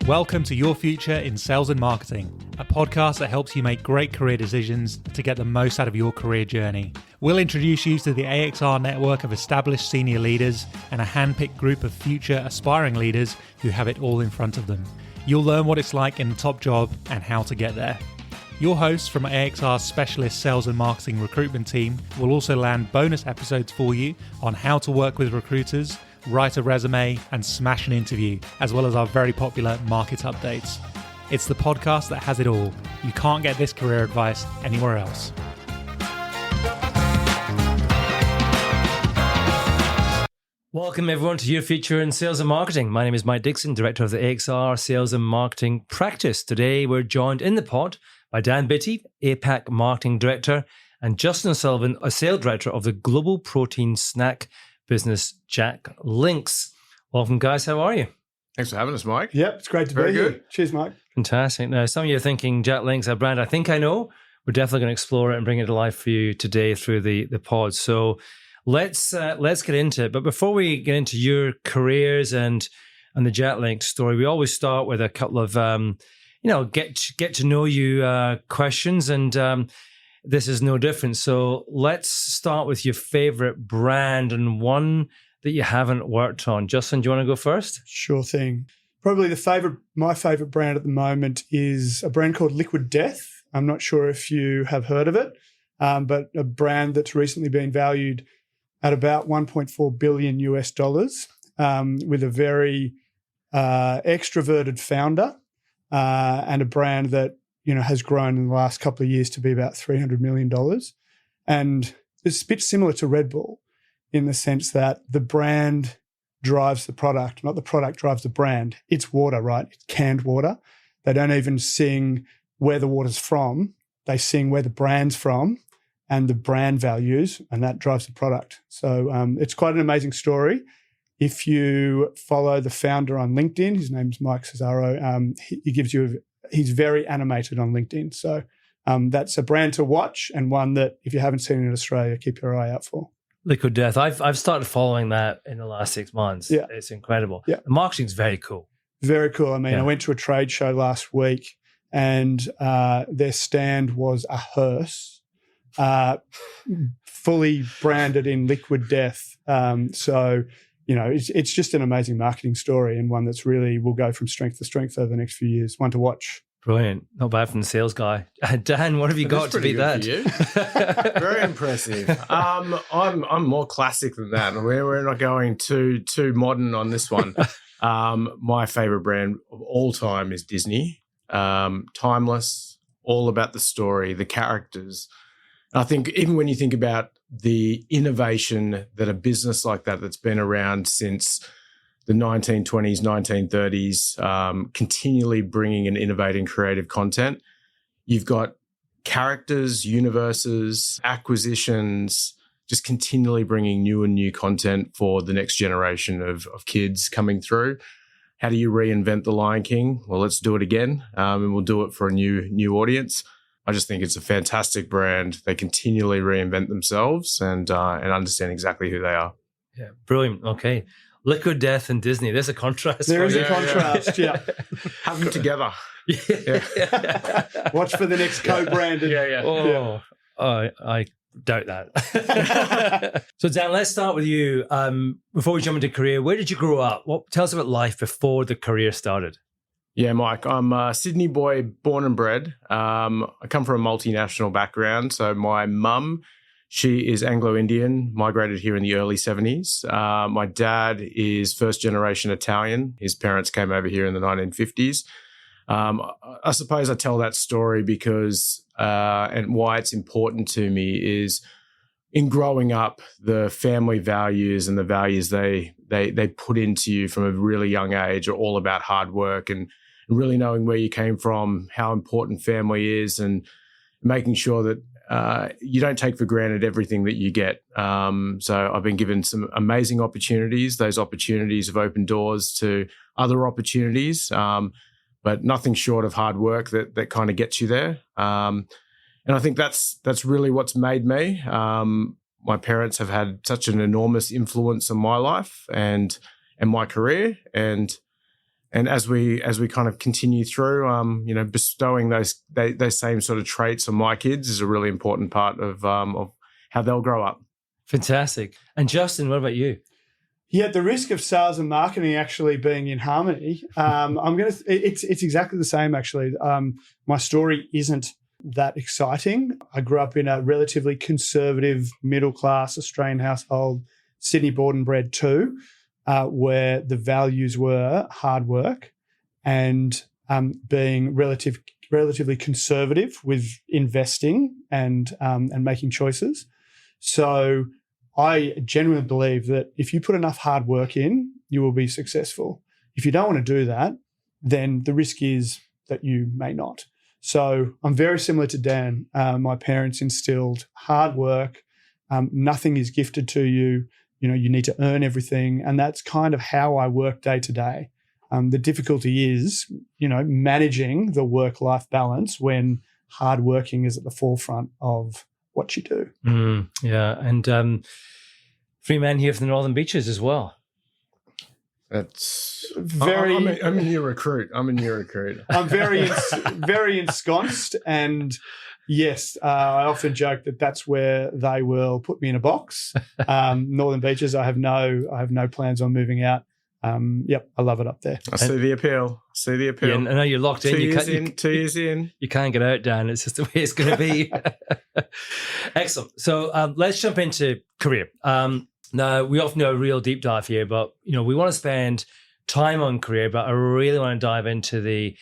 Welcome to Your Future in Sales and Marketing, a podcast that helps you make great career decisions to get the most out of your career journey. We'll introduce you to the AXR network of established senior leaders and a handpicked group of future aspiring leaders who have it all in front of them. You'll learn what it's like in the top job and how to get there. Your hosts from AXR's specialist sales and marketing recruitment team will also land bonus episodes for you on how to work with recruiters, write a resume, and smash an interview, as well as our very popular market updates. It's the podcast that has it all. You can't get this career advice anywhere else. Welcome everyone to Your Future in Sales and Marketing. My name is Mike Dickson, Director of the AXR Sales and Marketing Practice. Today we're joined in the pod by Dan Bitti, APAC Marketing Director, and Justin Sullivan, a Sales Director of the Global Protein Snack business Jack Links. Welcome, guys. How are you? Thanks for having us, Mike. Yep, it's great to be here. Cheers, Mike. Fantastic. Now, some of you are thinking Jack Links, a brand I think I know. We're definitely going to explore it and bring it to life for you today through the pod. So let's get into it. But before we get into your careers and the Jack Links story, we always start with a couple of get to know you questions, and this is no different. So let's start with your favorite brand and one that you haven't worked on. Justin, do you want to go first? Sure thing. Probably my favorite brand at the moment is a brand called Liquid Death. I'm not sure if you have heard of it, but a brand that's recently been valued at about $1.4 billion US, with a very extroverted founder, and a brand that has grown in the last couple of years to be about $300 million. And it's a bit similar to Red Bull in the sense that the brand drives the product, not the product drives the brand. It's water, right? It's canned water. They don't even sing where the water's from. They sing where the brand's from and the brand values, and that drives the product. So it's quite an amazing story. If you follow the founder on LinkedIn, his name's Mike Cesaro, he's very animated on LinkedIn. So that's a brand to watch, and one that if you haven't seen it in Australia, keep your eye out for. Liquid Death. I've started following that in the last 6 months. Yeah. It's incredible. Yeah. The marketing's very cool. Very cool. I mean, I went to a trade show last week, and their stand was a hearse, fully branded in Liquid Death. So it's just an amazing marketing story, and one that's really will go from strength to strength over the next few years. One to watch. Brilliant. Not bad from the sales guy. Dan, what have you got to beat that? Very impressive. I'm more classic than that. We're not going too modern on this one. My favorite brand of all time is Disney. Timeless, all about the story, the characters. I think even when you think about the innovation that a business like that's been around since the 1920s, 1930s, continually bringing and innovating creative content. You've got characters, universes, acquisitions, just continually bringing new and new content for the next generation of kids coming through. How do you reinvent The Lion King? Well, let's do it again, and we'll do it for a new audience. I just think it's a fantastic brand. They continually reinvent themselves and understand exactly who they are. Yeah, brilliant. Okay. Liquid Death and Disney. There's a contrast. There is a contrast, yeah. Have them together. Yeah. Watch for the next co-branded. Oh, I doubt that. So Dan, let's start with you. Before we jump into career, where did you grow up? Tell us about life before the career started. Yeah, Mike, I'm a Sydney boy, born and bred. I come from a multinational background. So my mum, she is Anglo-Indian, migrated here in the early 70s. My dad is first generation Italian. His parents came over here in the 1950s. I suppose I tell that story because, and why it's important to me is in growing up, the family values and the values they put into you from a really young age are all about hard work and really knowing where you came from, how important family is, and making sure that you don't take for granted everything that you get. So I've been given some amazing opportunities. Those opportunities have opened doors to other opportunities, but nothing short of hard work that kind of gets you there. And I think that's really what's made me. My parents have had such an enormous influence on my life and my career, and And as we kind of continue through, bestowing those same sort of traits on my kids is a really important part of how they'll grow up. Fantastic. And Justin, what about you? Yeah, at the risk of sales and marketing actually being in harmony, it's exactly the same actually. My story isn't that exciting. I grew up in a relatively conservative, middle-class Australian household, Sydney born and bred too, where the values were hard work and being relatively conservative with investing and making choices. So I genuinely believe that if you put enough hard work in, you will be successful. If you don't want to do that, then the risk is that you may not. So I'm very similar to Dan. My parents instilled hard work. Nothing is gifted to you. You need to earn everything. And that's kind of how I work day to day. The difficulty is, managing the work-life balance when hard working is at the forefront of what you do. Yeah. And free man here from the Northern Beaches as well. That's very. I'm a new recruit. I'm very ensconced, and yes, I often joke that that's where they will put me in a box. Northern Beaches. I have no plans on moving out. Yep, I love it up there. I see the appeal. Yeah, I know you're locked in. 2 years in. You can't get out, Dan. It's just the way it's going to be. Excellent. So let's jump into career. Now, we often do a real deep dive here, but we want to spend time on career, but I really want to dive into the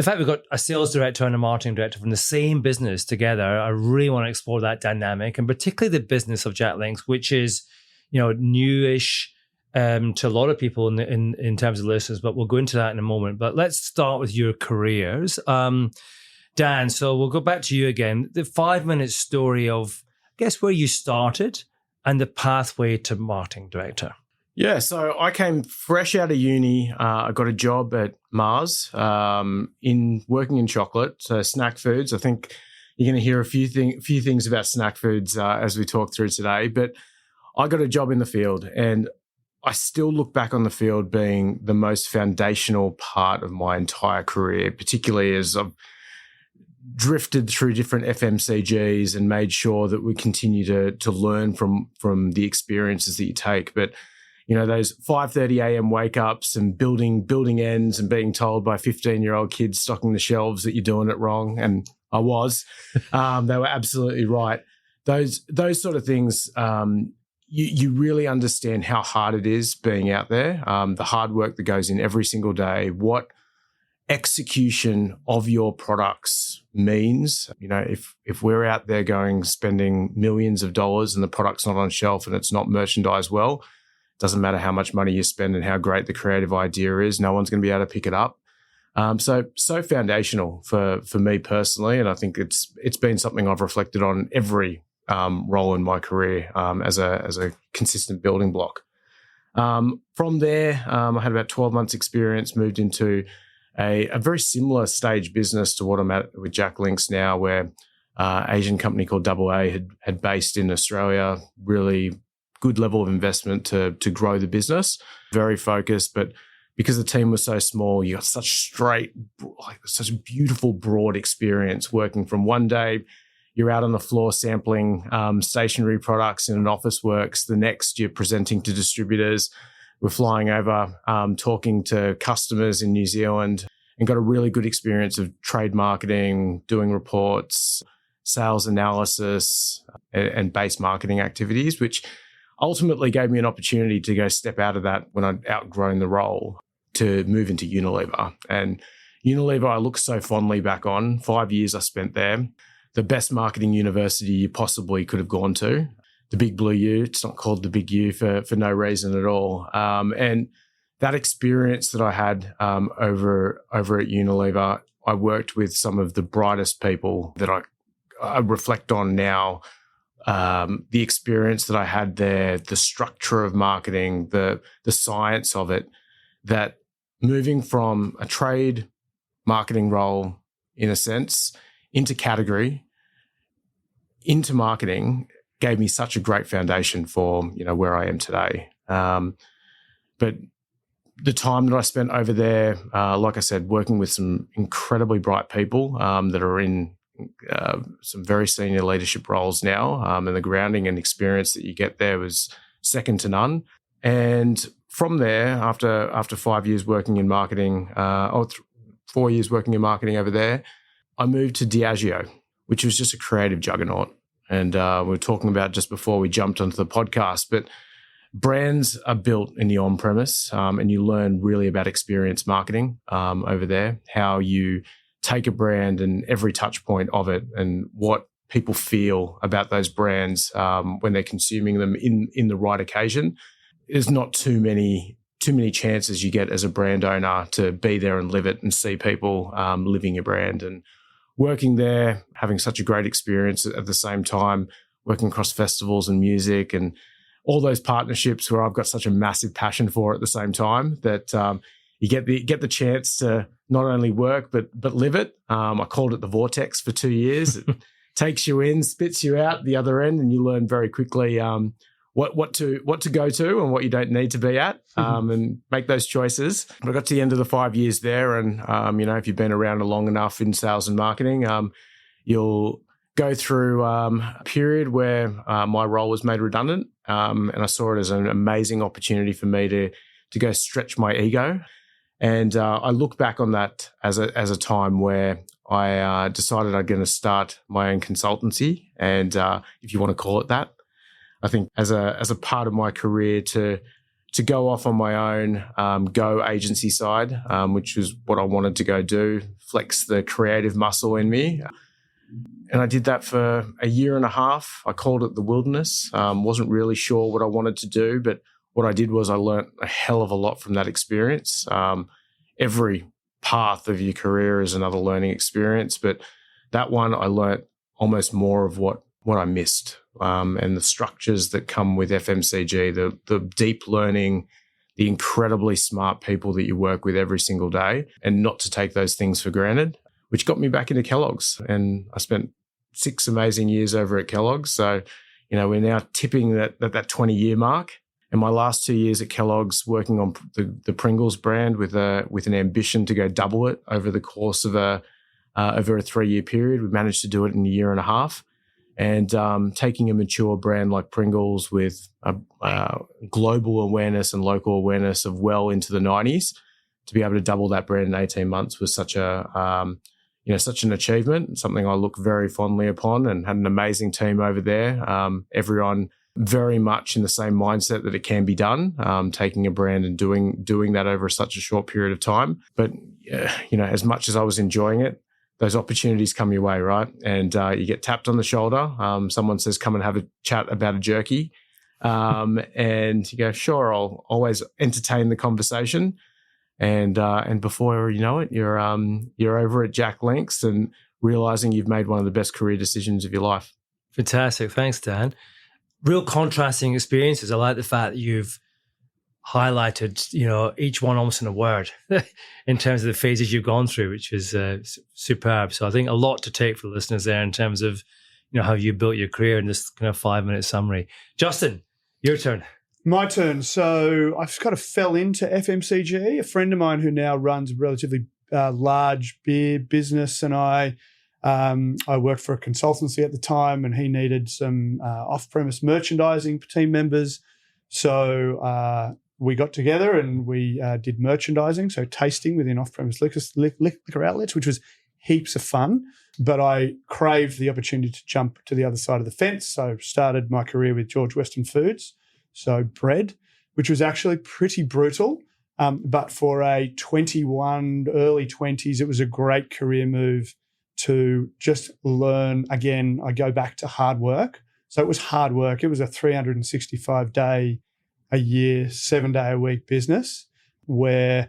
fact we've got a sales director and a marketing director from the same business together. I really want to explore that dynamic, and particularly the business of JackLinks, which is newish to a lot of people in terms of listeners, but we'll go into that in a moment. But let's start with your careers. Dan, so we'll go back to you again. The 5-minute story of, I guess, where you started and the pathway to marketing director. Yeah, so I came fresh out of uni. I got a job at Mars in working in chocolate, so snack foods. I think you're going to hear a few things about snack foods as we talk through today. But I got a job in the field, and I still look back on the field being the most foundational part of my entire career, particularly as I've drifted through different FMCGs and made sure that we continue to learn from the experiences that you take. But those 5:30 a.m. wake ups and building ends and being told by 15-year-old kids stocking the shelves that you're doing it wrong, and I was, they were absolutely right. Those sort of things. You really understand how hard it is being out there, the hard work that goes in every single day, what execution of your products means. If we're out there spending millions of dollars and the product's not on shelf and it's not merchandised well, it doesn't matter how much money you spend and how great the creative idea is, no one's going to be able to pick it up. So foundational for me personally, and I think it's been something I've reflected on every role in my career as a consistent building block. From there, I had about 12 months experience, moved into a very similar stage business to what I'm at with JackLinks now, where Asian company called AA had based in Australia, really good level of investment to grow the business, very focused, but because the team was so small, you got such beautiful, broad experience working from one day you're out on the floor sampling stationery products in an office works. The next, you're presenting to distributors. We're flying over, talking to customers in New Zealand, and got a really good experience of trade marketing, doing reports, sales analysis, and base marketing activities, which ultimately gave me an opportunity to go step out of that when I'd outgrown the role to move into Unilever. And Unilever, I look so fondly back on. 5 years I spent there. The best marketing university you possibly could have gone to, the Big Blue U. It's not called the Big U for no reason at all. And that experience that I had over at Unilever, I worked with some of the brightest people that I reflect on now. The experience that I had there, the structure of marketing, the science of it, that moving from a trade marketing role, in a sense, into category, into marketing, gave me such a great foundation for where I am today. But the time that I spent over there, like I said, working with some incredibly bright people that are in some very senior leadership roles now, and the grounding and experience that you get there was second to none. And from there, after 5 years working in marketing, 4 years working in marketing over there, I moved to Diageo, which was just a creative juggernaut. And we were talking about just before we jumped onto the podcast, but brands are built in the on-premise, and you learn really about experience marketing over there, how you take a brand and every touch point of it and what people feel about those brands when they're consuming them in the right occasion. There's not too many chances you get as a brand owner to be there and live it and see people living your brand. And working there, having such a great experience at the same time, working across festivals and music and all those partnerships where I've got such a massive passion for at the same time that you get the chance to not only work but live it. I called it the vortex for 2 years. It takes you in, spits you out the other end, and you learn very quickly what to go to and what you don't need to be at, and make those choices. But I got to the end of the 5 years there, and if you've been around long enough in sales and marketing, you'll go through a period where my role was made redundant, and I saw it as an amazing opportunity for me to go stretch my ego. And I look back on that as a time where I decided I'm going to start my own consultancy, and if you want to call it that. I think as a part of my career to go off on my own, go agency side, which was what I wanted to go do, flex the creative muscle in me. And I did that for a year and a half. I called it the wilderness. Wasn't really sure what I wanted to do, but what I did was I learned a hell of a lot from that experience. Every path of your career is another learning experience, but that one I learned almost more of what I missed, and the structures that come with FMCG, the deep learning, the incredibly smart people that you work with every single day, and not to take those things for granted, which got me back into Kellogg's. And I spent 6 amazing years over at Kellogg's. So, we're now tipping that 20-year mark. And my last 2 years at Kellogg's working on the Pringles brand with an ambition to go double it over the course of over a 3-year period. We managed to do it in a year and a half. And taking a mature brand like Pringles with global awareness and local awareness of well into the 90s, to be able to double that brand in 18 months was such an achievement, something I look very fondly upon, and had an amazing team over there. Everyone very much in the same mindset that it can be done, taking a brand and doing that over such a short period of time. But, as much as I was enjoying it, those opportunities come your way, right? And you get tapped on the shoulder. Someone says, come and have a chat about a jerky. And you go, sure, I'll always entertain the conversation. And before you know it, you're over at Jack Link's and realizing you've made one of the best career decisions of your life. Fantastic. Thanks, Dan. Real contrasting experiences. I like the fact that you've highlighted, each one almost in a word in terms of the phases you've gone through, which is superb. So I think a lot to take for the listeners there in terms of, how you built your career in this kind of 5-minute summary. Justin, your turn. My turn. So I kind of fell into FMCG. A friend of mine who now runs a relatively large beer business, and I worked for a consultancy at the time, and he needed some off-premise merchandising team members. So we got together and we did merchandising, so tasting within off-premise liquor outlets, which was heaps of fun. But I craved the opportunity to jump to the other side of the fence. So started my career with George Weston Foods, so bread, which was actually pretty brutal. But for a 21, early 20s, it was a great career move to just learn. Again, I go back to hard work. So it was hard work. It was a 365-day a year, 7-day-a-week business where,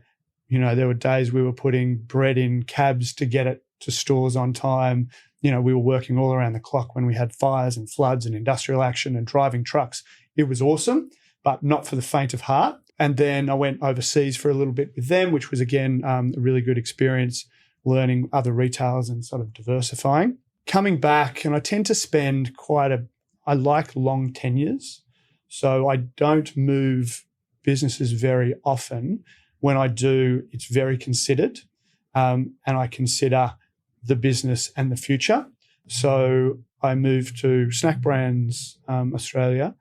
there were days we were putting bread in cabs to get it to stores on time. We were working all around the clock when we had fires and floods and industrial action and driving trucks. It was awesome, but not for the faint of heart. And then I went overseas for a little bit with them, which was, again, a really good experience, learning other retailers and sort of diversifying. Coming back, and I tend to spend I like long tenures. So I don't move businesses very often. when I do, it's very considered, and I consider the business and the future. So I moved to Snack Brands Australia,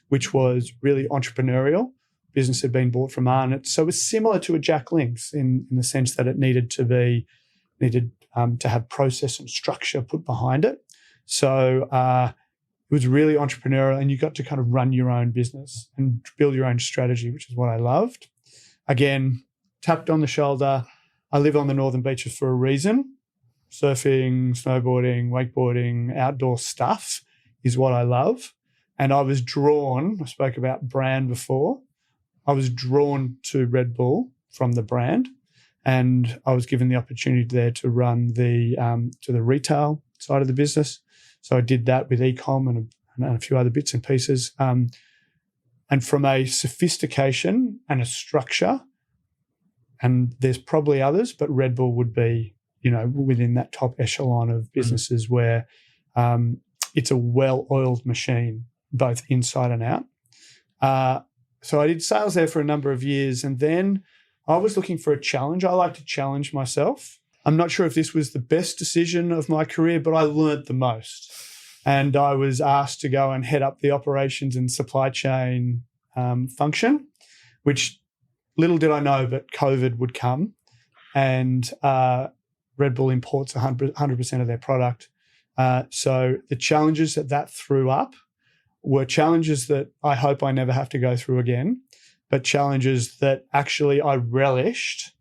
which was really entrepreneurial. Business had been bought from Arnott. So it was similar to a Jack Link's in the sense that it needed to have process and structure put behind it. So it was really entrepreneurial, and you got to kind of run your own business and build your own strategy, which is what I loved. Again, tapped on the shoulder. I live on the Northern Beaches for a reason. Surfing, snowboarding, wakeboarding, outdoor stuff is what I love. And I was drawn, I spoke about brand before, I was drawn to Red Bull from the brand, and I was given the opportunity there to run to the retail side of the business. So I did that with e-com and a few other bits and pieces. And from a sophistication and a structure, and there's probably others, but Red Bull would be, within that top echelon of businesses where it's a well-oiled machine, both inside and out. So I did sales there for a number of years, and then I was looking for a challenge. I like to challenge myself. I'm not sure if this was the best decision of my career, but I learned the most. And I was asked to go and head up the operations and supply chain function, which little did I know, but COVID would come, and Red Bull imports 100% of their product. So the challenges that threw up were challenges that I hope I never have to go through again, but challenges that actually I relished,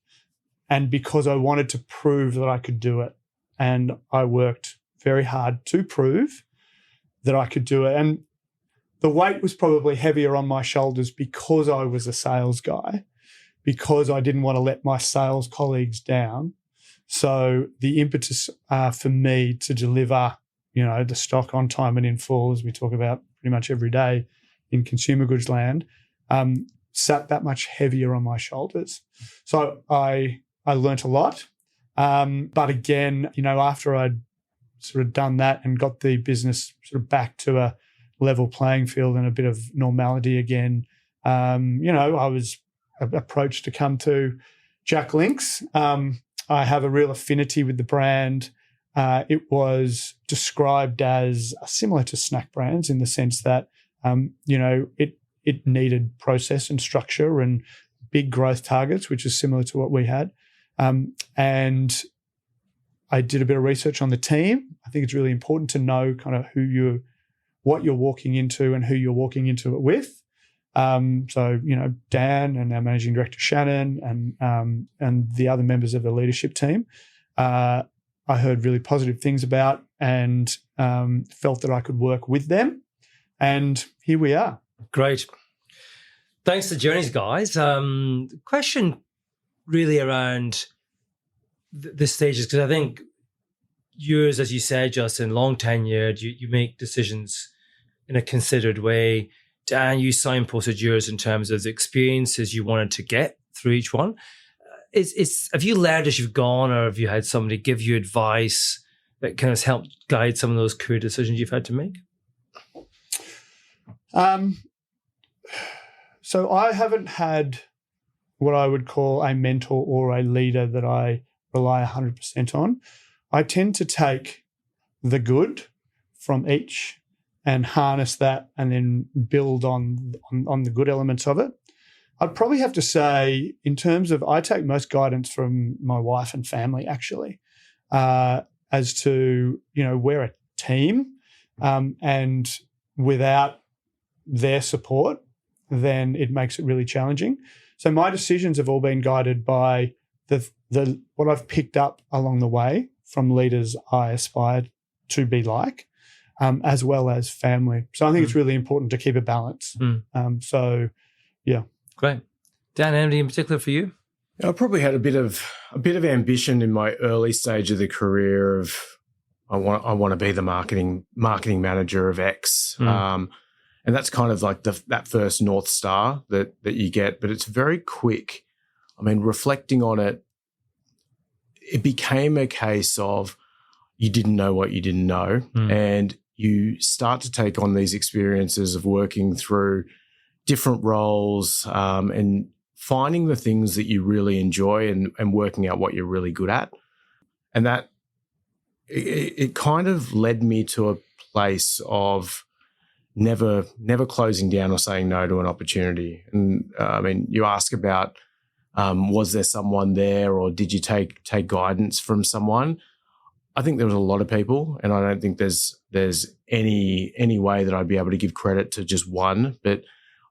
and because I wanted to prove that I could do it. And I worked very hard to prove that I could do it. And the weight was probably heavier on my shoulders because I was a sales guy, because I didn't want to let my sales colleagues down. So the impetus for me to deliver, the stock on time and in full, as we talk about pretty much every day in consumer goods land, sat that much heavier on my shoulders. So I learnt a lot. But again, after I'd sort of done that and got the business sort of back to a level playing field and a bit of normality again, I was approached to come to Jack Link's. I have a real affinity with the brand. It was described as similar to Snack Brands in the sense that, it needed process and structure and big growth targets, which is similar to what we had. And I did a bit of research on the team. I think it's really important to know kind of what you're walking into and who you're walking into it with. So, Dan and our managing director, Shannon, and the other members of the leadership team, I heard really positive things about, and felt that I could work with them. And here we are. Great. Thanks to Journeys, guys. Question really around the stages, because I think yours, as you said, Justin, long tenured, you make decisions in a considered way. Dan, you signposted yours in terms of the experiences you wanted to get through each one. Have you learned as you've gone, or have you had somebody give you advice that kind of helped guide some of those career decisions you've had to make? So I haven't had what I would call a mentor or a leader that I rely 100% on. I tend to take the good from each and harness that and then build on the good elements of it. I'd probably have to say, in terms of, I take most guidance from my wife and family, actually, as to, we're a team, and without their support, then it makes it really challenging. So my decisions have all been guided by the what I've picked up along the way from leaders I aspire to be like, as well as family. So I think it's really important to keep a balance. So, yeah. Great. Dan, anything in particular for you? I probably had a bit of ambition in my early stage of the career of I want to be the marketing manager of X. And that's kind of like that first North Star that you get, but it's very quick. I mean, reflecting on it, it became a case of you didn't know what you didn't know. And you start to take on these experiences of working through different roles and finding the things that you really enjoy and working out what you're really good at. And that it kind of led me to a place of never closing down or saying no to an opportunity. And I mean, you ask about was there someone there, or did you take guidance from someone? I think there was a lot of people, and I don't think there's any way that I'd be able to give credit to just one. But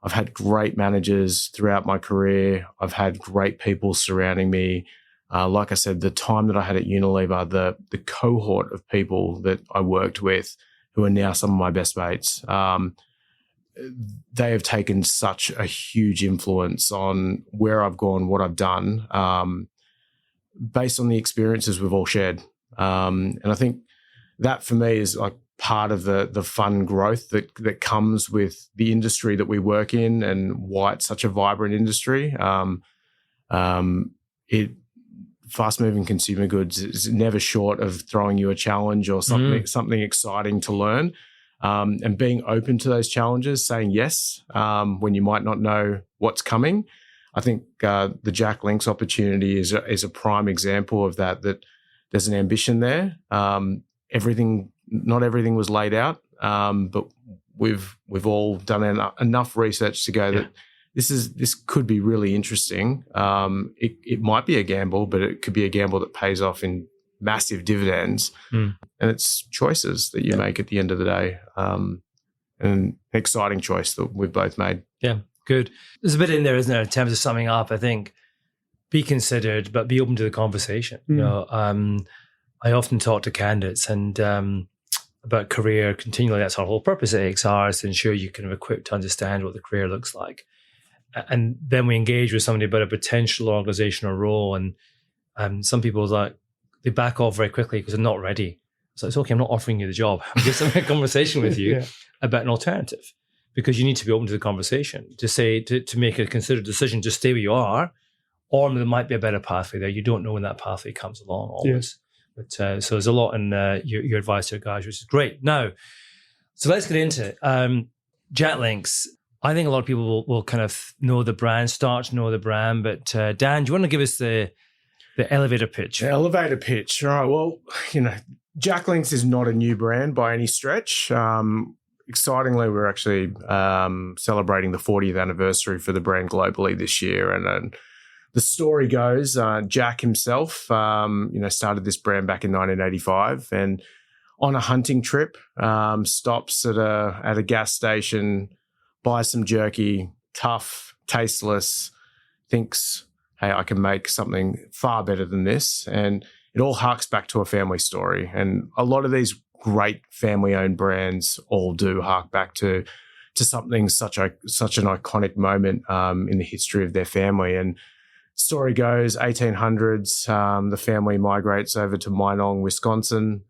I've had great managers throughout my career. I've had great people surrounding me. Like I said, the time that I had at Unilever, the cohort of people that I worked with, who are now some of my best mates, they have taken such a huge influence on where I've gone, what I've done, based on the experiences we've all shared. And I think that for me is like part of the fun growth that comes with the industry that we work in, and why it's such a vibrant industry. Fast-moving consumer goods is never short of throwing you a challenge or something exciting to learn, and being open to those challenges, saying yes when you might not know what's coming. I think the Jack Link's opportunity is a prime example of that. That there's an ambition there. Not everything was laid out, but we've all done enough research to go that this could be really interesting. It might be a gamble, but it could be a gamble that pays off in massive dividends. And it's choices that you make at the end of the day, and an exciting choice that we've both made. Yeah, good. There's a bit in there, isn't there, in terms of summing up? I think be considered, but be open to the conversation. You know, I often talk to candidates and about career continually. That's our whole purpose at AXR, is to ensure you can be equipped to understand what the career looks like. And then we engage with somebody about a potential organization or role, and some people they back off very quickly because they're not ready. So it's okay, I'm not offering you the job. I'm just having a conversation with you about an alternative, because you need to be open to the conversation to say to make a considered decision to stay where you are, or there might be a better pathway there. You don't know when that pathway comes along always. But so there's a lot in your advice here, guys, which is great. Now, so let's get into it. Jack Link's. I think a lot of people will kind of know the brand, start to know the brand. But Dan, do you want to give us the elevator pitch? The elevator pitch. All right. Well, Jack Link's is not a new brand by any stretch. Excitingly, we're actually celebrating the 40th anniversary for the brand globally this year. And the story goes, Jack himself, started this brand back in 1985, and on a hunting trip, stops at a gas station, buys some jerky, tough, tasteless, thinks, hey, I can make something far better than this. And it all harks back to a family story. And a lot of these great family-owned brands all do hark back to something such an iconic moment in the history of their family. And story goes, 1800s, the family migrates over to Minong, Wisconsin.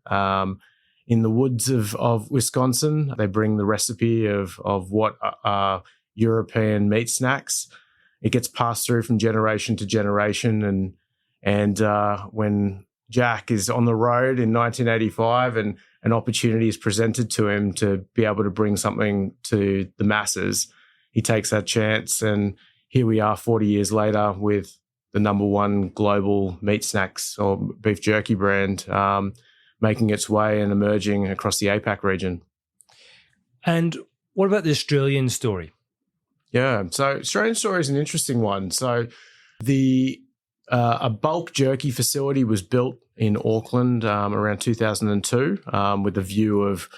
In the woods of Wisconsin, they bring the recipe of what are European meat snacks. It gets passed through from generation to generation. And when Jack is on the road in 1985 and an opportunity is presented to him to be able to bring something to the masses, he takes that chance. And here we are 40 years later with the number one global meat snacks or beef jerky brand, making its way and emerging across the APAC region. And what about the Australian story? Yeah, so Australian story is an interesting one. So a bulk jerky facility was built in Auckland around 2002 with the view of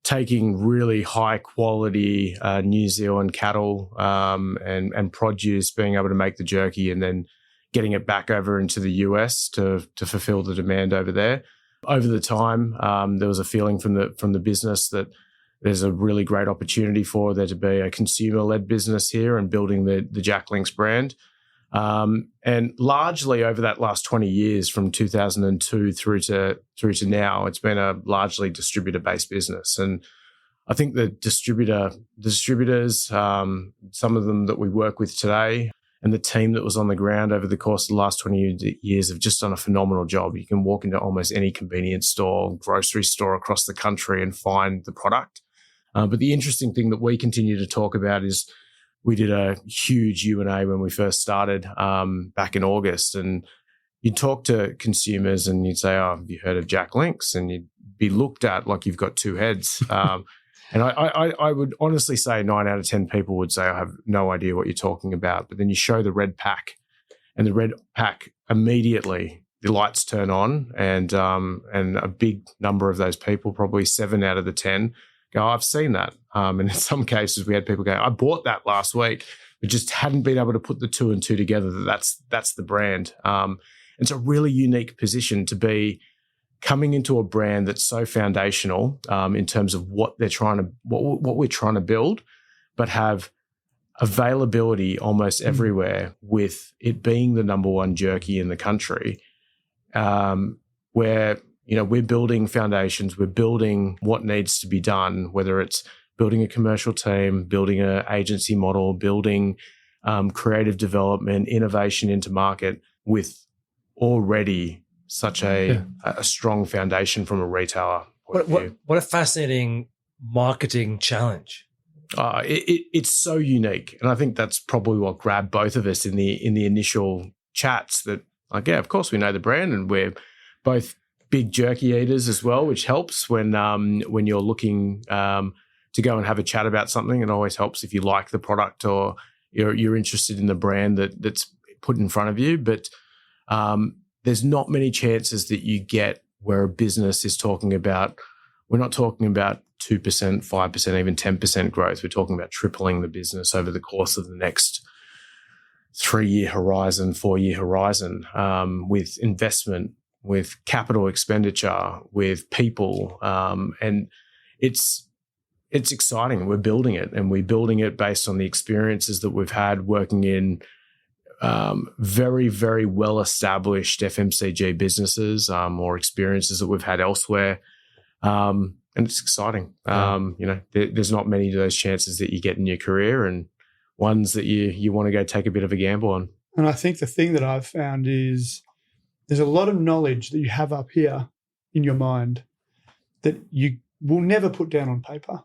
taking really high quality New Zealand cattle and produce, being able to make the jerky and then getting it back over into the US to fulfill the demand over there. Over the time, there was a feeling from the business that there's a really great opportunity for there to be a consumer-led business here and building the Jack Link's brand. And largely over that last 20 years, from 2002 through to now, it's been a largely distributor-based business. And I think the distributors, some of them that we work with today, and the team that was on the ground over the course of the last 20 years have just done a phenomenal job. You can walk into almost any convenience store, grocery store across the country and find the product. But the interesting thing that we continue to talk about is we did a huge U&A when we first started back in August, and you'd talk to consumers and you'd say, "Oh, have you heard of Jack Links?" And you'd be looked at like you've got two heads. And I would honestly say 9 out of 10 people would say, "I have no idea what you're talking about." But then you show the red pack, and the red pack immediately the lights turn on, and a big number of those people, probably 7 out of the 10, go, "I've seen that." And in some cases, we had people go, "I bought that last week," but just hadn't been able to put the two and two together. That's the brand. It's a really unique position to be coming into a brand that's so foundational in terms of what we're trying to build, but have availability almost everywhere, with it being the number one jerky in the country, where we're building foundations, we're building what needs to be done, whether it's building a commercial team, building an agency model, building creative development, innovation into market, with already such a strong foundation from a retailer point of view. What a fascinating marketing challenge. It's so unique, and I think that's probably what grabbed both of us in the initial chats. That, like, of course we know the brand, and we're both big jerky eaters as well, which helps when you're looking to go and have a chat about something. It always helps if you like the product or you're interested in the brand that's put in front of you. But there's not many chances that you get where a business is talking about, we're not talking about 2%, 5%, even 10% growth. We're talking about tripling the business over the course of the next 3-year horizon, 4-year horizon, with investment, with capital expenditure, with people. And it's exciting. We're building it, and we're building it based on the experiences that we've had working in very, very well-established FMCG businesses, or experiences that we've had elsewhere. And it's exciting. There's not many of those chances that you get in your career, and ones that you want to go take a bit of a gamble on. And I think the thing that I've found is there's a lot of knowledge that you have up here in your mind that you will never put down on paper,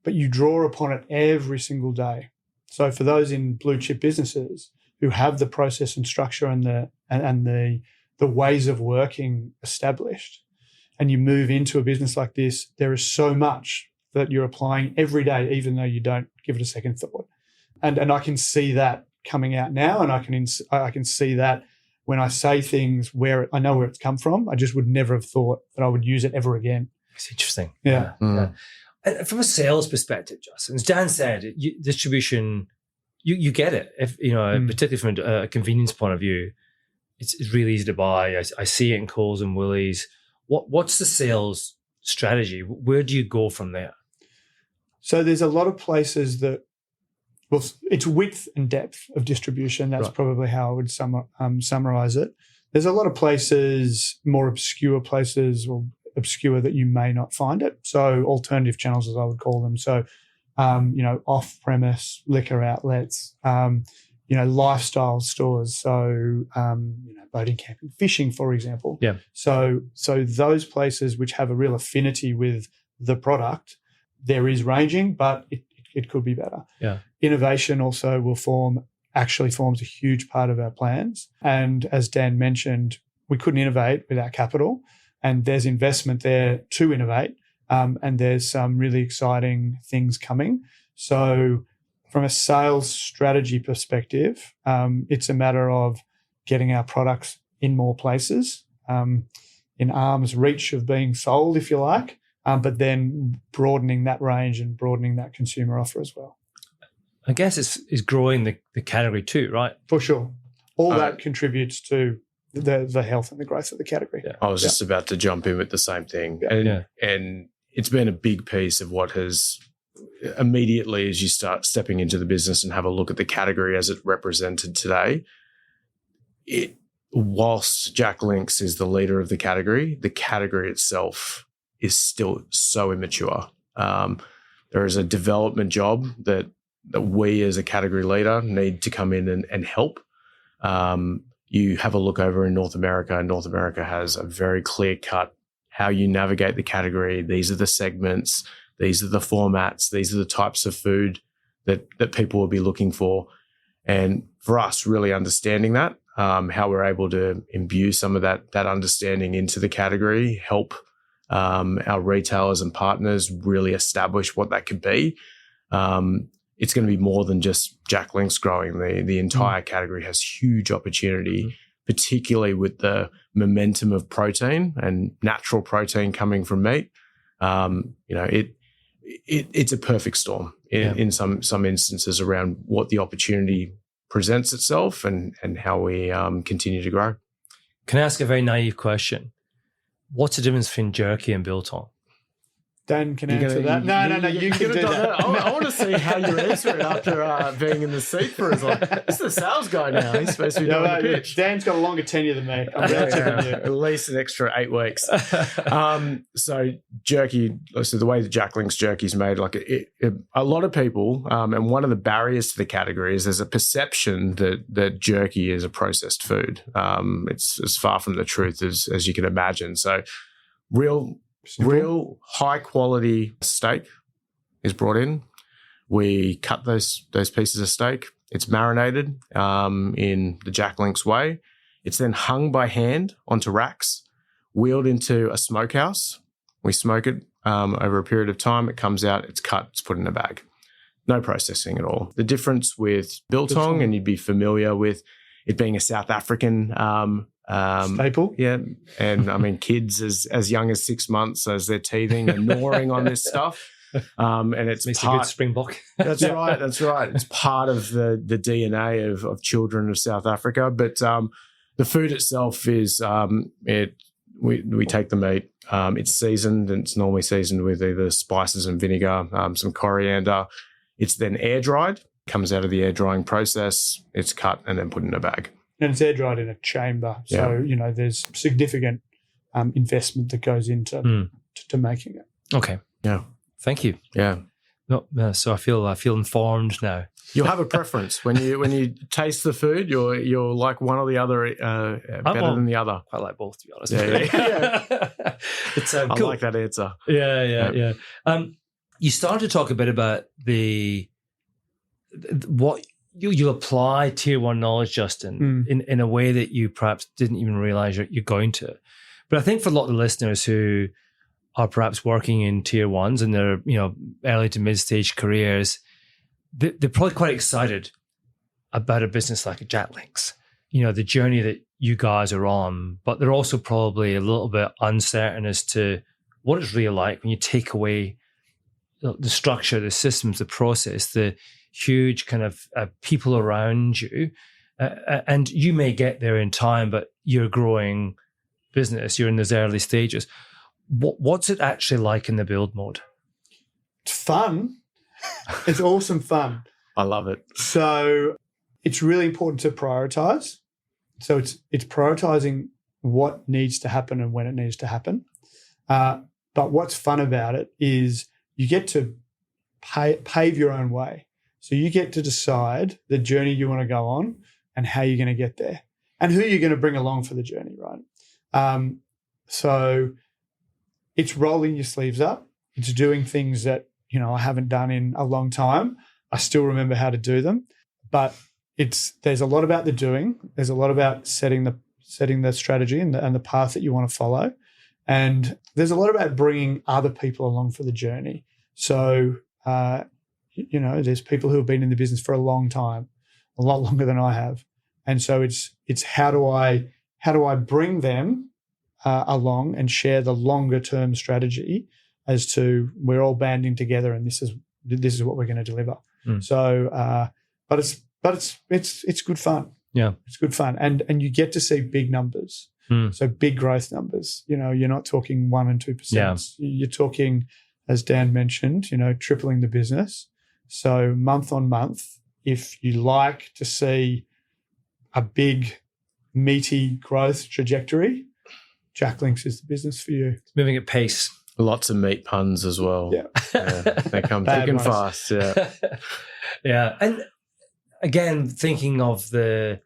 but you draw upon it every single day. So for those in blue chip businesses who have the process and structure and the ways of working established, and you move into a business like this, there is so much that you're applying every day, even though you don't give it a second thought. And I can see that coming out now, and I can see that when I say things where I know where it's come from. I just would never have thought that I would use it ever again. It's interesting. Yeah. And from a sales perspective, Justin, as Dan said, distribution, you get it. If particularly from a convenience point of view, it's really easy to buy. I see it in Coles and Woolies. What's the sales strategy? Where do you go from there? So there's a lot of places that, well, it's width and depth of distribution. That's right. Probably how I would summarize it. There's a lot of places, more obscure places, or obscure that you may not find it. So alternative channels, as I would call them. So, off-premise liquor outlets, lifestyle stores. So, boating, camping, fishing, for example. Yeah. So those places which have a real affinity with the product, there is ranging, but it could be better. Yeah. Innovation also actually forms a huge part of our plans. And as Dan mentioned, we couldn't innovate without capital, and there's investment there to innovate. And there's some really exciting things coming. So from a sales strategy perspective, it's a matter of getting our products in more places, in arm's reach of being sold, if you like, but then broadening that range and broadening that consumer offer as well. I guess it's growing the category too, right? For sure. All that contributes to the health and the growth of the category. Yeah. I was just about to jump in with the same thing. And it's been a big piece of what has immediately, as you start stepping into the business and have a look at the category as it represented today, whilst Jack Links is the leader of the category itself is still so immature. There is a development job that we as a category leader need to come in and help. You have a look over in North America, and North America has a very clear-cut how you navigate the category. These are the segments, these are the formats, these are the types of food that people will be looking for. And for us, really understanding that, how we're able to imbue some of that understanding into the category, help our retailers and partners really establish what that could be. It's going to be more than just Jack Link's growing. The entire category has huge opportunity, particularly with the momentum of protein and natural protein coming from meat. It's a perfect storm in some instances around what the opportunity presents itself and how we continue to grow. Can I ask a very naive question? What's the difference between jerky and biltong? Dan can answer that. No, you can do that. I want to see how you answer it after being in the seat for as long. This is the sales guy now. He's supposed to be doing the pitch. Dan's got a longer tenure than me. At least an extra 8 weeks. So jerky, so the way the Jack Link's jerky is made, like a lot of people, and one of the barriers to the category is there's a perception that jerky is a processed food. It's as far from the truth as you can imagine. So real high quality steak is brought in. We cut those pieces of steak. It's marinated in the Jack Link's way. It's then hung by hand onto racks, wheeled into a smokehouse. We smoke it over a period of time. It comes out, it's cut, it's put in a bag. No processing at all. The difference with biltong, and you'd be familiar with it being a South African staple. Yeah. And I mean, kids as young as 6 months, as they're teething and gnawing on this stuff. And it's makes a good Springbok. That's right. That's right. It's part of the DNA of children of South Africa. But the food itself is we take the meat. It's seasoned, and it's normally seasoned with either spices and vinegar, some coriander. It's then air dried. Comes out of the air drying process. It's cut and then put in a bag. And it's air dried in a chamber. So, there's significant investment that goes into to making it. Okay. Yeah. Thank you. Yeah. No, so I feel informed now. You'll have a preference when you taste the food. You're like one or the other better than the other. I like both, to be honest. Yeah. It's I cool. like that answer. Yeah. You started to talk a bit about what you apply tier one knowledge, Justin, in a way that you perhaps didn't even realize you're going to. But I think for a lot of the listeners who are perhaps working in tier ones in their early to mid stage careers, they're probably quite excited about a business like a Jack Link's, the journey that you guys are on, but they're also probably a little bit uncertain as to what it's really like when you take away the structure, the systems, the process, the huge kind of people around you. And you may get there in time, but you're a growing business, you're in those early stages. What's it actually like in the build mode? It's fun. It's awesome fun. I love it. So it's really important to prioritize. So it's prioritizing what needs to happen and when it needs to happen. But what's fun about it is you get to pave your own way. So you get to decide the journey you want to go on and how you're going to get there and who you're going to bring along for the journey, right? So it's rolling your sleeves up. It's doing things that, I haven't done in a long time. I still remember how to do them, but there's a lot about the doing. There's a lot about setting the strategy and the path that you want to follow. And there's a lot about bringing other people along for the journey. So, there's people who have been in the business for a long time, a lot longer than I have. And so it's how do I bring them along and share the longer term strategy as to we're all banding together and this is what we're going to deliver. So, but it's good fun. Yeah, it's good fun, and you get to see big numbers. So big growth numbers. You're not talking 1% and 2%. Yeah. You're talking, as Dan mentioned, tripling the business. So month on month, if you like to see a big, meaty growth trajectory, Jack Link's is the business for you. It's moving at pace. Lots of meat puns as well. Yeah. They come thick and fast. Yeah. Yeah. And again, thinking of the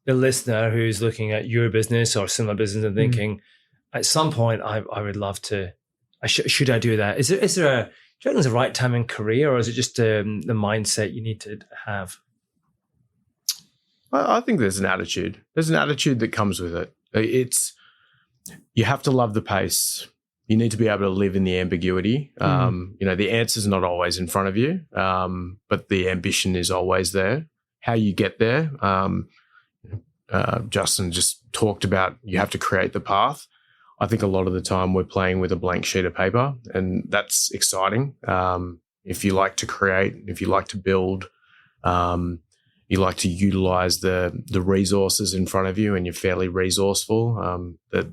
listener who's looking at your business or similar business and thinking, at some point, I would love to. Should I do that? Is there a you reckon it's the right time in career, or is it just the mindset you need to have? I think there's an attitude. There's an attitude that comes with it. You have to love the pace. You need to be able to live in the ambiguity. The answer's not always in front of you, but the ambition is always there. How you get there, Justin just talked about, you have to create the path. I think a lot of the time we're playing with a blank sheet of paper, and that's exciting. If you like to create, if you like to build, you like to utilize the resources in front of you, and you're fairly resourceful, that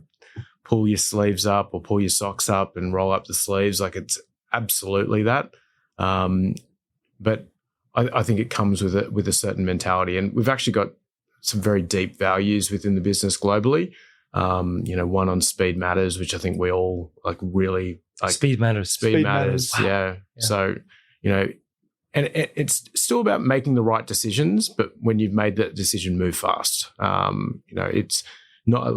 pull your sleeves up or pull your socks up and roll up the sleeves. Like, it's absolutely that. But I think it comes with a certain mentality, and we've actually got some very deep values within the business globally. One on speed matters, which I think we all really like. Speed matters. Speed matters. Wow. Yeah. So, and it's still about making the right decisions, but when you've made that decision, move fast. It's not.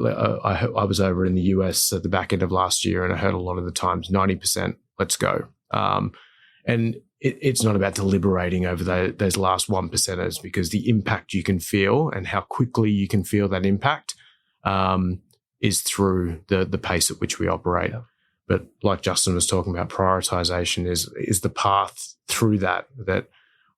I was over in the US at the back end of last year, and I heard a lot of the times 90%. Let's go. And it's not about deliberating over those last 1%ers, because the impact you can feel and how quickly you can feel that impact is through the pace at which we operate. Yeah. But like Justin was talking about, prioritization is the path through that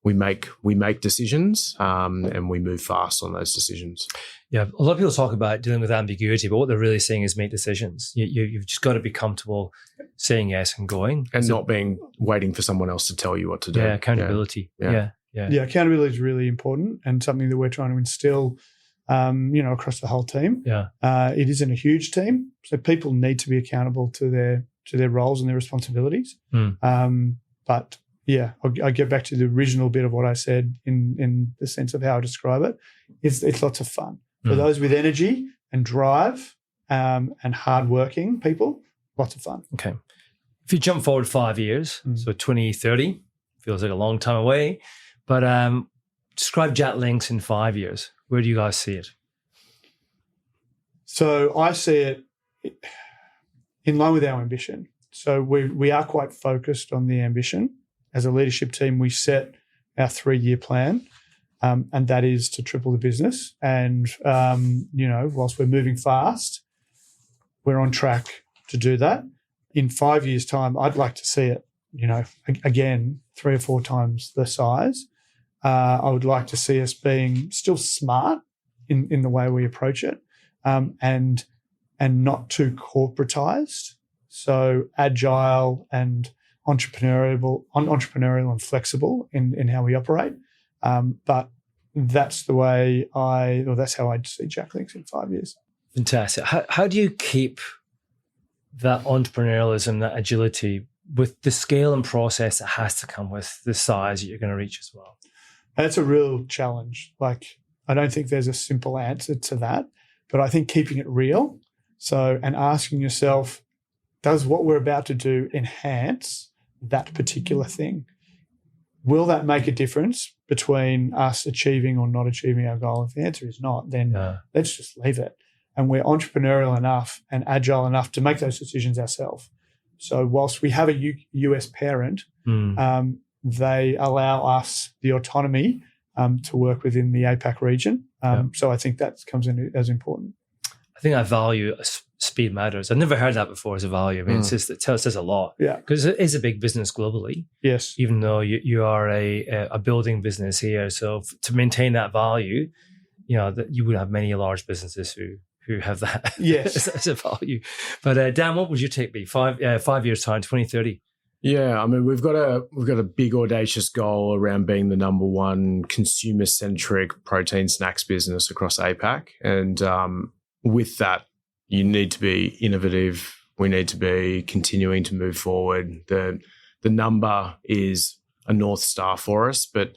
we make decisions, and we move fast on those decisions. Yeah, a lot of people talk about dealing with ambiguity, but what they're really saying is make decisions. You've just got to be comfortable saying yes and going, and not waiting for someone else to tell you what to do. Yeah, accountability. Yeah, accountability is really important, and something that we're trying to instill, across the whole team. Yeah, it isn't a huge team, so people need to be accountable to their roles and their responsibilities. But yeah, I get back to the original bit of what I said in the sense of how I describe it. It's lots of fun for those with energy and drive, and hardworking people. Lots of fun. Okay, if you jump forward 5 years, so 2030 feels like a long time away, but describe Jack Links in 5 years. Where do you guys see it? So I see it in line with our ambition. So we are quite focused on the ambition. As a leadership team, we set our 3-year plan, and that is to triple the business. And, whilst we're moving fast, we're on track to do that. In 5 years' time, I'd like to see it, again, 3 or 4 times the size. I would like to see us being still smart in the way we approach it, and not too corporatized. So agile and entrepreneurial and flexible in how we operate. But that's the way that's how I'd see Jack Links in 5 years. Fantastic. How do you keep that entrepreneurialism, that agility, with the scale and process that has to come with the size that you're going to reach as well? That's a real challenge. I don't think there's a simple answer to that, but I think keeping it real. And asking yourself, does what we're about to do enhance that particular thing? Will that make a difference between us achieving or not achieving our goal? If the answer is not, then let's just leave it. And we're entrepreneurial enough and agile enough to make those decisions ourselves. So whilst we have a US parent, they allow us the autonomy to work within the APAC region. So I think that comes in as important. I think I value speed matters. I've never heard that before as a value. I mean, it says a lot. Yeah, because it is a big business globally. Yes, even though you are a building business here, so to maintain that value, that you would have many large businesses who have that. Yes, as a value. But Dan, what would your take be? 5 years time, 2030. Yeah, I mean, we've got a big audacious goal around being the number one consumer centric protein snacks business across APAC, and with that, you need to be innovative. We need to be continuing to move forward. The number is a North Star for us, but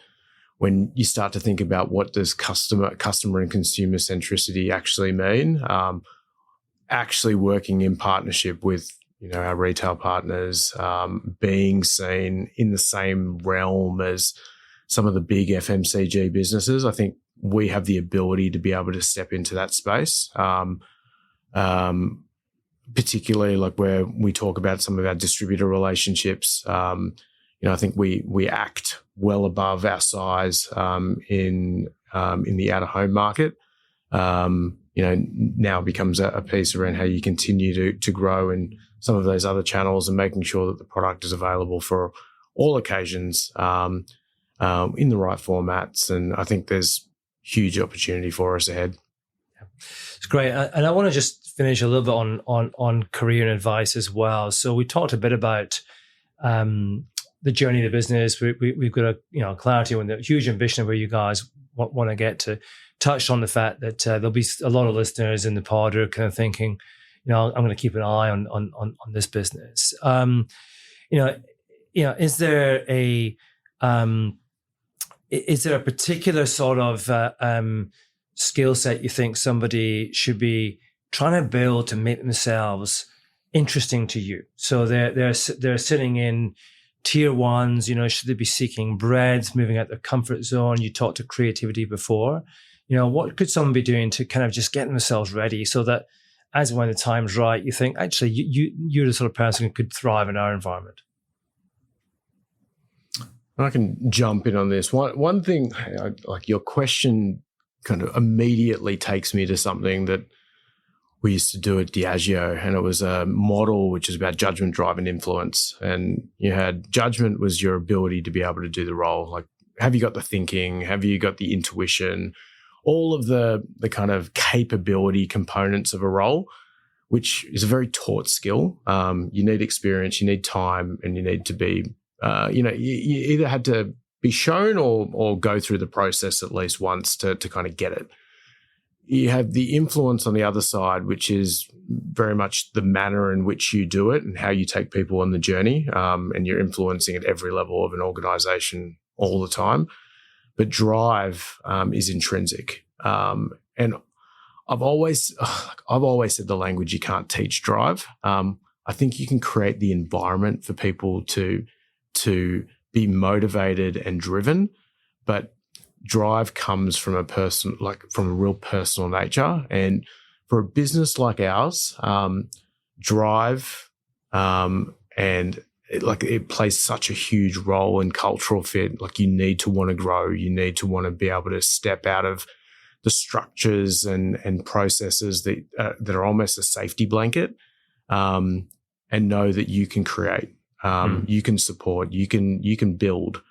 when you start to think about what does customer and consumer centricity actually mean, actually working in partnership with our retail partners, being seen in the same realm as some of the big FMCG businesses, I think we have the ability to be able to step into that space. particularly like where we talk about some of our distributor relationships. I think we act well above our size in the out-of-home market. Now becomes a piece around how you continue to grow in some of those other channels and making sure that the product is available for all occasions in the right formats. And I think there's huge opportunity for us ahead. It's great. And I want to just finish a little bit on career and advice as well. So we talked a bit about the journey of the business. We've got a clarity on the huge ambition of where you guys want to get to. Touched on the fact that there'll be a lot of listeners in the pod who are kind of thinking, I'm going to keep an eye on this business. Is there a particular sort of skill set you think somebody should be trying to build to make themselves interesting to you? So they're sitting in tier ones, should they be seeking breadth, moving out their comfort zone? You talked to creativity before. What could someone be doing to kind of just get themselves ready so that as when the time's right, you think, actually, you're the sort of person who could thrive in our environment? I can jump in on this. One thing, like your question kind of immediately takes me to something that we used to do at Diageo, and it was a model which is about judgment, drive, and influence. And you had judgment was your ability to be able to do the role. Like, have you got the thinking? Have you got the intuition? All of the kind of capability components of a role, which is a very taught skill. You need experience, you need time, and you need to be, you either had to be shown or go through the process at least once to kind of get it. You have the influence on the other side, which is very much the manner in which you do it and how you take people on the journey, and you're influencing at every level of an organization all the time. But drive is intrinsic, and I've always said the language you can't teach drive. I think you can create the environment for people to be motivated and driven, but drive comes from from a real personal nature. And for a business like ours, drive and it plays such a huge role in cultural fit. Like, you need to want to grow. You need to want to be able to step out of the structures and processes that are almost a safety blanket, and know that you can create, you can support, you can build,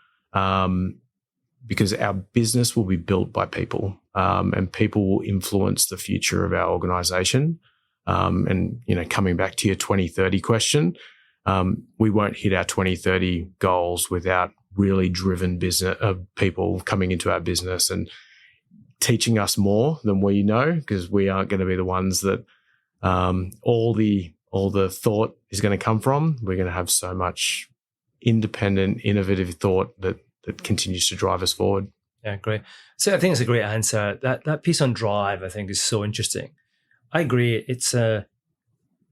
because our business will be built by people, and people will influence the future of our organization. And coming back to your 2030 question. We won't hit our 2030 goals without really driven business people coming into our business and teaching us more than we know, because we aren't going to be the ones that all the thought is going to come from. We're going to have so much independent, innovative thought that continues to drive us forward. Yeah, great. So I think it's a great answer. That piece on drive, I think, is so interesting. I agree. It's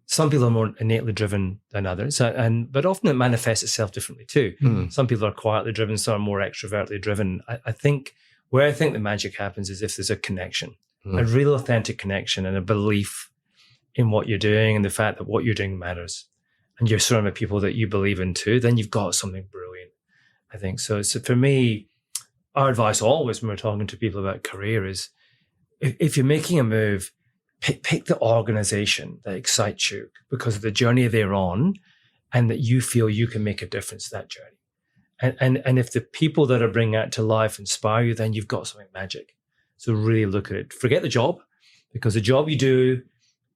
some people are more innately driven than others, but often it manifests itself differently too. Some people are quietly driven, some are more extrovertly driven. I think where the magic happens is if there's a connection, a real authentic connection and a belief in what you're doing and the fact that what you're doing matters, and you're surrounded by people that you believe in too, then you've got something brilliant, I think. So for me, our advice always when we're talking to people about career is if you're making a move, pick the organization that excites you because of the journey they're on and that you feel you can make a difference to that journey. And if the people that are bringing that to life inspire you, then you've got something magic. So really look at it. Forget the job, because the job you do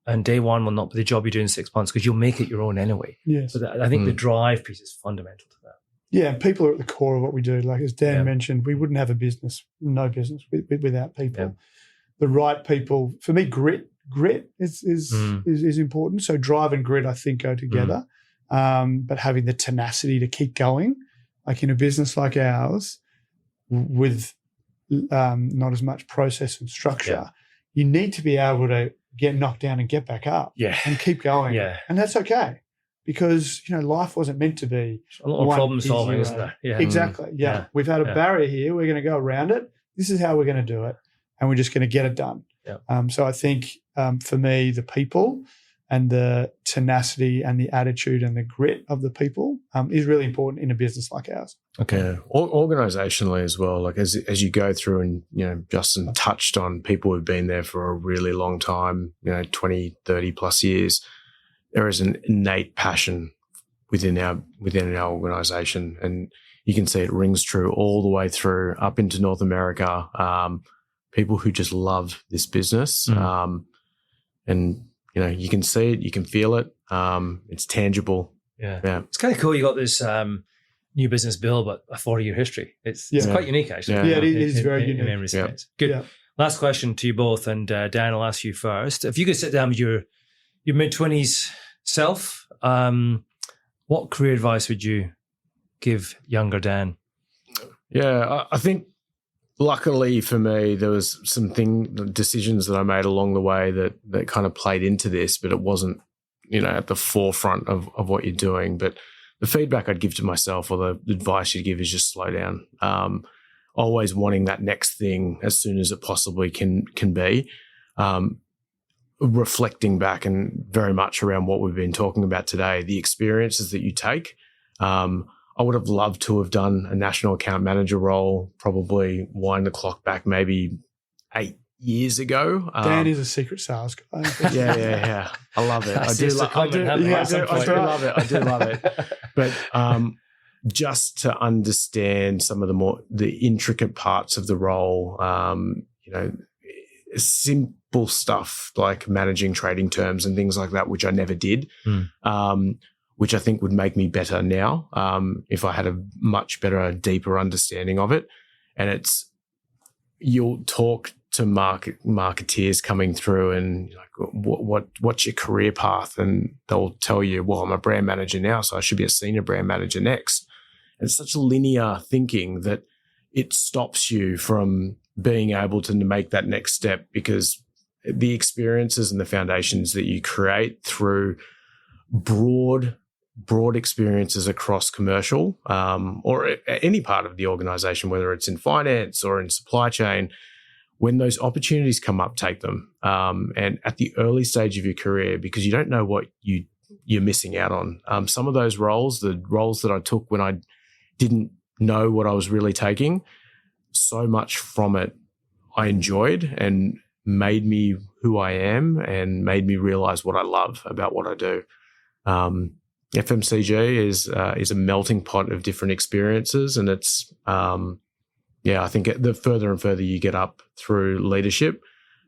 on day one will not be the job you do in 6 months, because you'll make it your own anyway. Yes. So I think the drive piece is fundamental to that. Yeah, and people are at the core of what we do. Like as Dan mentioned, we wouldn't have a business, no business without people. Yeah. The right people, for me, grit is important. So drive and grit, I think, go together. But having the tenacity to keep going, like in a business like ours, with not as much process and structure, you need to be able to get knocked down and get back up and keep going. Yeah. And that's okay, because, life wasn't meant to be a lot of problem solving, isn't there? Yeah. Exactly. Yeah. We've had a barrier here. We're going to go around it. This is how we're going to do it. And we're just going to get it done. Yeah. So I think for me, the people, and the tenacity and the attitude and the grit of the people is really important in a business like ours. Okay. Organizationally as well, like as you go through, and, Justin touched on people who've been there for a really long time, 20, 30 plus years, there is an innate passion within our organization. And you can see it rings true all the way through up into North America. People who just love this business. And, you can see it, you can feel it. It's tangible. Yeah. It's kind of cool. You got this new business bill, but a 40-year history. It's quite unique, actually. Yeah, it is very unique. In many respects. Good. Yeah. Last question to you both, and Dan, I'll ask you first. If you could sit down with your mid-20s self, what career advice would you give younger Dan? Yeah, I think luckily for me, there was some decisions that I made along the way that kind of played into this, but it wasn't, at the forefront of what you're doing. But the feedback I'd give to myself, or the advice you'd give, is just slow down. Always wanting that next thing as soon as it possibly can be. Reflecting back, and very much around what we've been talking about today, the experiences that you take. I would have loved to have done a national account manager role, probably wind the clock back maybe 8 years ago. Dan is a secret sales guy. Yeah. I love it. I do love it. But just to understand some of the intricate parts of the role, simple stuff like managing trading terms and things like that, which I never did. Which I think would make me better now if I had a much better, deeper understanding of it. And you'll talk to marketeers coming through, and what's your career path? And they'll tell you, well, I'm a brand manager now, so I should be a senior brand manager next. And it's such a linear thinking that it stops you from being able to make that next step, because the experiences and the foundations that you create through broad experiences across commercial or any part of the organization, whether it's in finance or in supply chain, when those opportunities come up, take them. And at the early stage of your career, because you don't know what you're missing out on. Some of those roles, the roles that I took when I didn't know what I was really taking, so much from it I enjoyed and made me who I am and made me realize what I love about what I do. FMCG is a melting pot of different experiences, and it's I think the further and further you get up through leadership,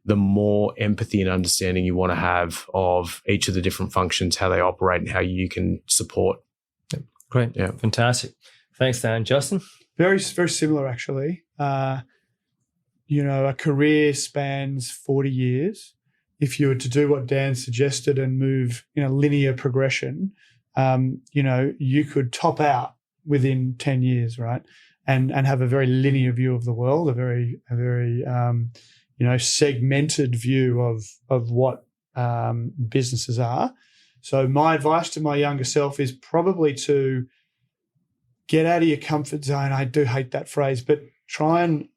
the more empathy and understanding you want to have of each of the different functions, how they operate, and how you can support. Great, fantastic. Thanks, Dan. Justin? Very, very similar, actually. A career spans 40 years. If you were to do what Dan suggested and move in a linear progression, you could top out within 10 years, right? And have a very linear view of the world, a very segmented view of what businesses are. So my advice to my younger self is probably to get out of your comfort zone. I do hate that phrase, but try and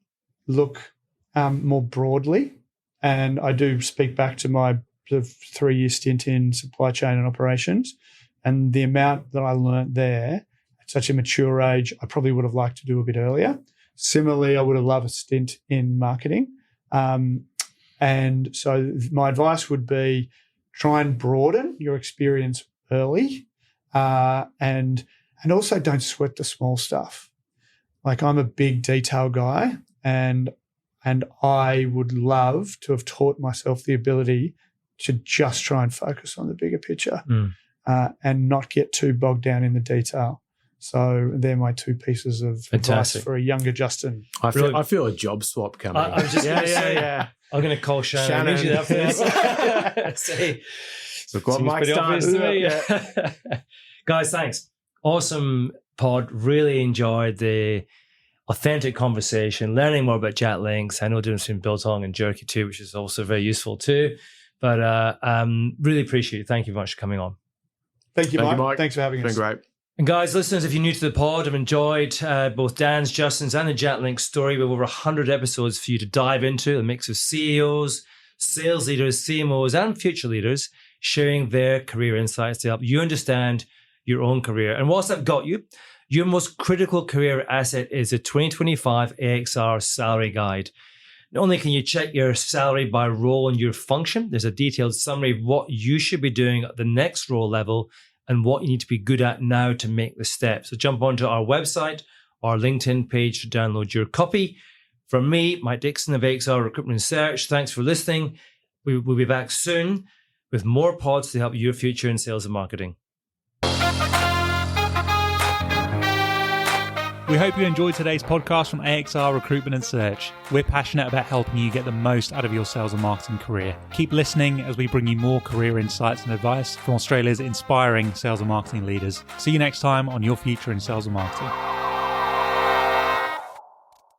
look more broadly. And I do speak back to my 3-year stint in supply chain and operations, and the amount that I learned there at such a mature age, I probably would have liked to do a bit earlier. Similarly, I would have loved a stint in marketing. And so my advice would be try and broaden your experience early, and also don't sweat the small stuff. Like, I'm a big detail guy, and I would love to have taught myself the ability to just try and focus on the bigger picture and not get too bogged down in the detail. So they're my 2 pieces of advice for a younger Justin. I feel a job swap coming. I was just going to say, I'm going to call Shannon. After this. Say, look what Mike's done. Guys, thanks. Awesome pod. Really enjoyed the authentic conversation, learning more about Jet Links. I know doing some Biltong and Jerky too, which is also very useful too. But really appreciate it. Thank you very much for coming on. Thank you, Mike. Thanks for having us. It's been great. And guys, listeners, if you're new to the pod, I've enjoyed both Dan's, Justin's, and the Jet Links story. We have over 100 episodes for you to dive into, a mix of CEOs, sales leaders, CMOs, and future leaders sharing their career insights to help you understand your own career. And whilst I've got you, your most critical career asset is the 2025 AXR Salary Guide. Not only can you check your salary by role and your function, there's a detailed summary of what you should be doing at the next role level and what you need to be good at now to make the step. So jump onto our website or LinkedIn page to download your copy. From me, Mike Dickson of AXR Recruitment and Search, thanks for listening. We'll be back soon with more pods to help your future in sales and marketing. We hope you enjoyed today's podcast from AXR Recruitment and Search. We're passionate about helping you get the most out of your sales and marketing career. Keep listening as we bring you more career insights and advice from Australia's inspiring sales and marketing leaders. See you next time on Your Future in Sales and Marketing.